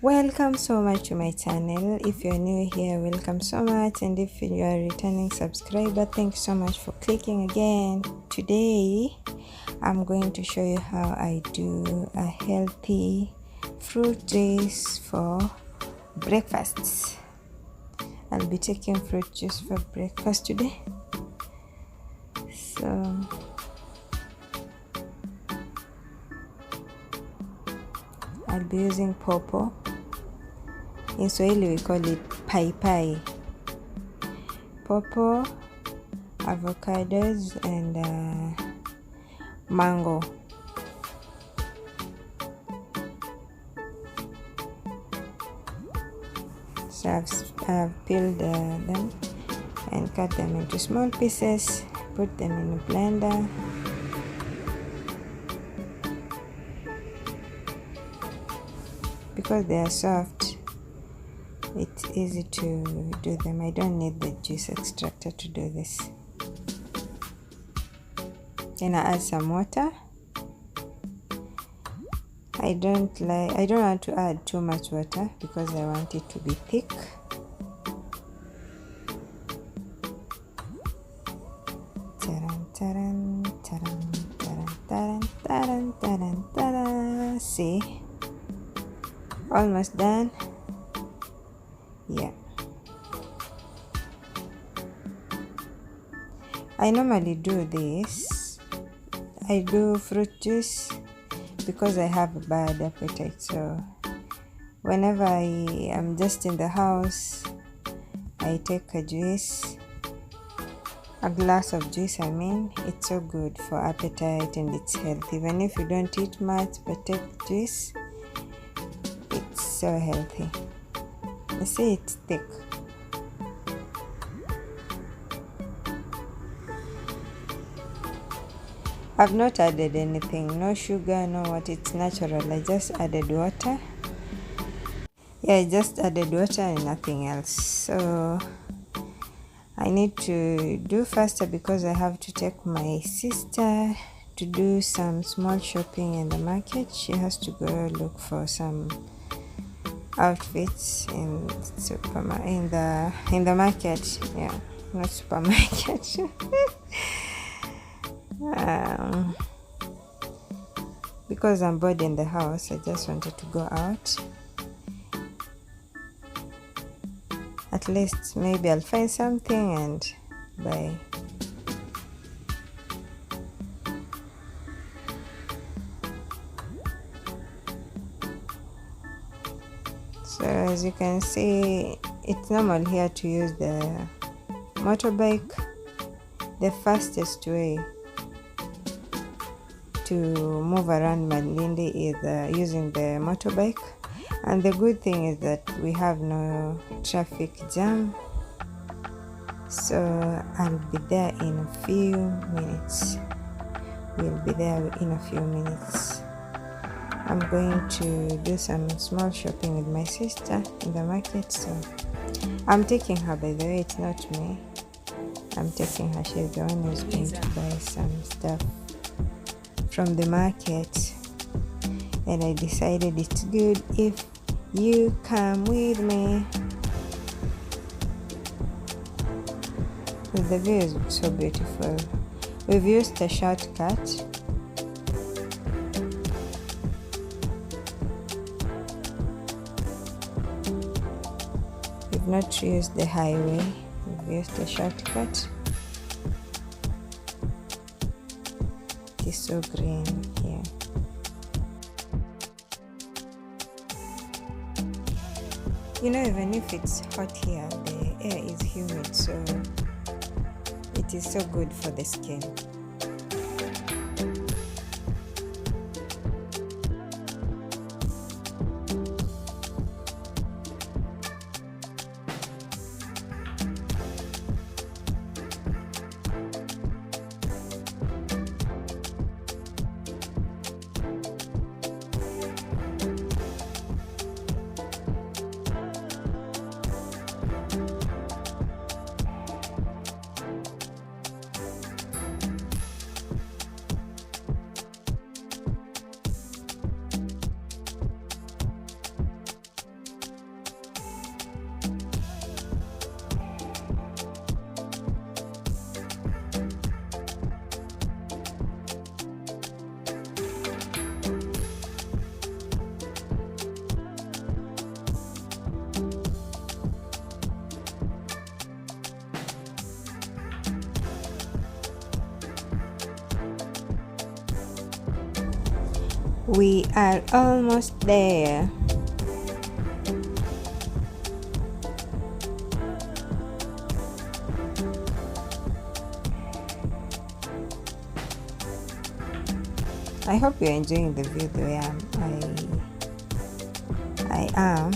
Welcome so much to my channel. If you're new here, welcome so much, and if you are a returning subscriber, thank you so much for clicking again. Today I'm going to show you how I do a healthy fruit juice for breakfasts. I'll be taking fruit juice for breakfast today. So I'll be using pawpaw. In Swahili we call it paipai. Pawpaw, avocados, and mango. So I've peeled them and cut them into small pieces, put them in a blender. Because they are soft, it's easy to do them. I don't need the juice extractor to do this. Then I add some water. I don't want to add too much water because I want it to be thick. See, almost done. Yeah, I normally do this. I do fruit juice because I have a bad appetite, so whenever I am just in the house, I take a glass of juice. I mean, it's so good for appetite and it's healthy. Even if you don't eat much but take juice, it's so healthy. You see, it's thick. I've not added anything, no sugar, no what, it's natural. I just added water. Yeah, I just added water and nothing else. So I need to do faster because I have to take my sister to do some small shopping in the market. She has to go look for some outfits in the market. Yeah, not supermarket. Because I'm bored in the house, I just wanted to go out. At least maybe I'll find something and buy. So as you can see, it's normal here to use the motorbike. The fastest way to move around Malindi is using the motorbike, and the good thing is that we have no traffic jam. So I'll be there in a few minutes. We'll be there in a few minutes. I'm going to do some small shopping with my sister in the market, so I'm taking her, by the way. It's not me, I'm taking her. She's the one who's going to buy some stuff from the market, and I decided it's good if you come with me. The view is so beautiful. We've used a shortcut. We've not used the highway, we've used a shortcut. It's so green here. You know, even if it's hot here, the air is humid, so it is so good for the skin. We are almost there. I hope you're enjoying the view the way I am.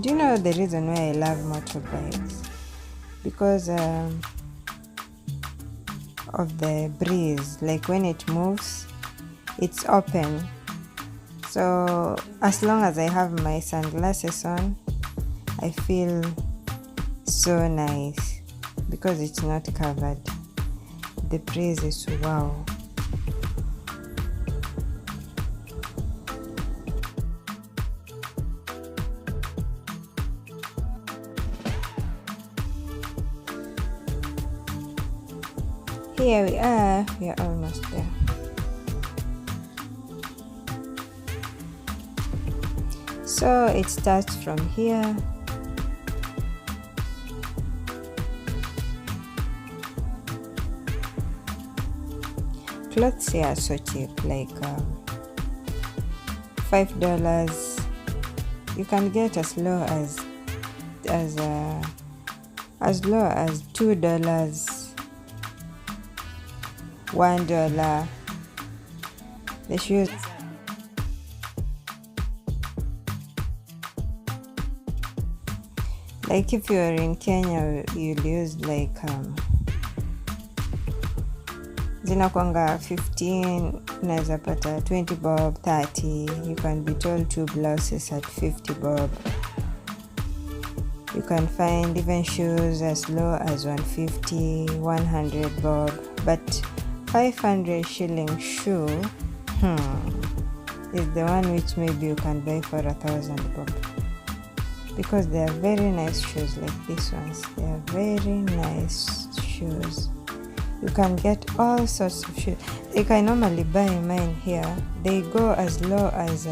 Do you know the reason why I love motorbikes? Because of the breeze. Like when it moves, it's open. So as long as I have my sunglasses on, I feel so nice because it's not covered. The breeze is wow. Here we are almost there. So it starts from here. Clothes here are so cheap, like $5. You can get as low as $2, $1. The shoes. Like if you're in Kenya, you'll use like zinakwanga 15, unaweza pata 20 bob, 30. You can be told 2 blouses at 50 bob. You can find even shoes as low as 150, 100 bob. But 500 shilling shoe is the one which maybe you can buy for 1,000 bob. Because they are very nice shoes, like these ones. They are very nice shoes. You can get all sorts of shoes. Like I normally buy mine here. They go as low as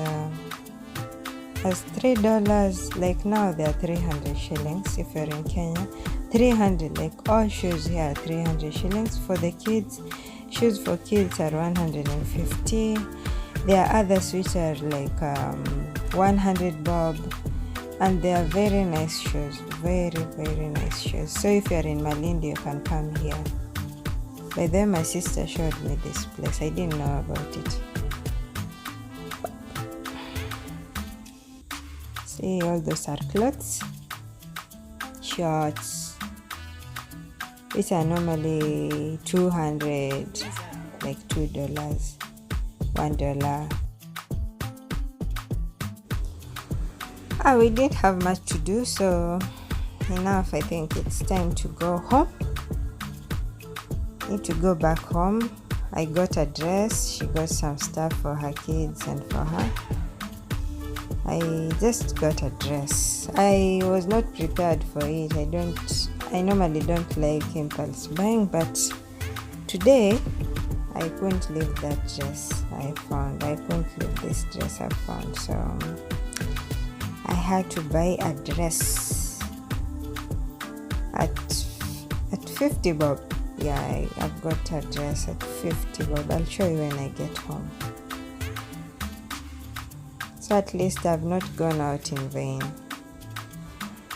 $3. Like now they are 300 shillings if you're in Kenya. 300, like all shoes here are 300 shillings. For the kids, shoes for kids are 150. There are others which are like 100 bob. And they are very nice shoes, very nice shoes. So if you're in Malindi, you can come here. By then my sister showed me this place. I didn't know about it. See, all those are clothes, shorts, which are normally 200, like $2, $1. We didn't have much to do, so enough. I think it's time to go home. Need to go back home. I got a dress. She got some stuff for her kids and for her. I just got a dress. I was not prepared for it. I normally don't like impulse buying, but today I couldn't leave that dress I couldn't leave this dress I found. So I had to buy a dress at 50 bob. Yeah, I've got a dress at 50 bob. I'll show you when I get home. So at least I've not gone out in vain.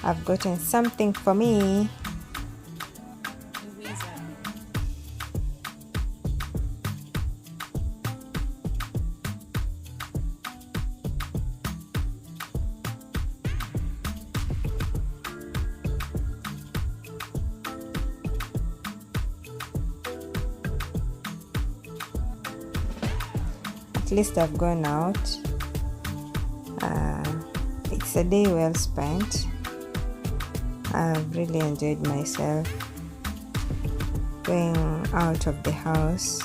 I've gotten something for me. At least I've gone out. It's a day well spent. I've really enjoyed myself going out of the house,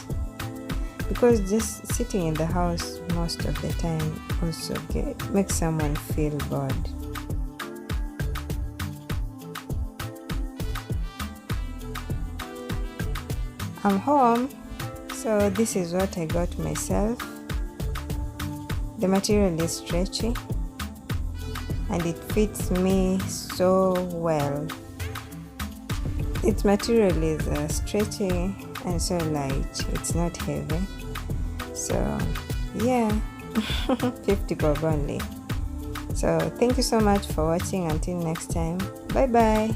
because just sitting in the house most of the time also makes someone feel bored. I'm home, so this is what I got myself. The material is stretchy. and it fits me so well. Its material is stretchy and so light, it's not heavy. So yeah, 50 bob only. So thank you so much for watching. Until next time, bye bye.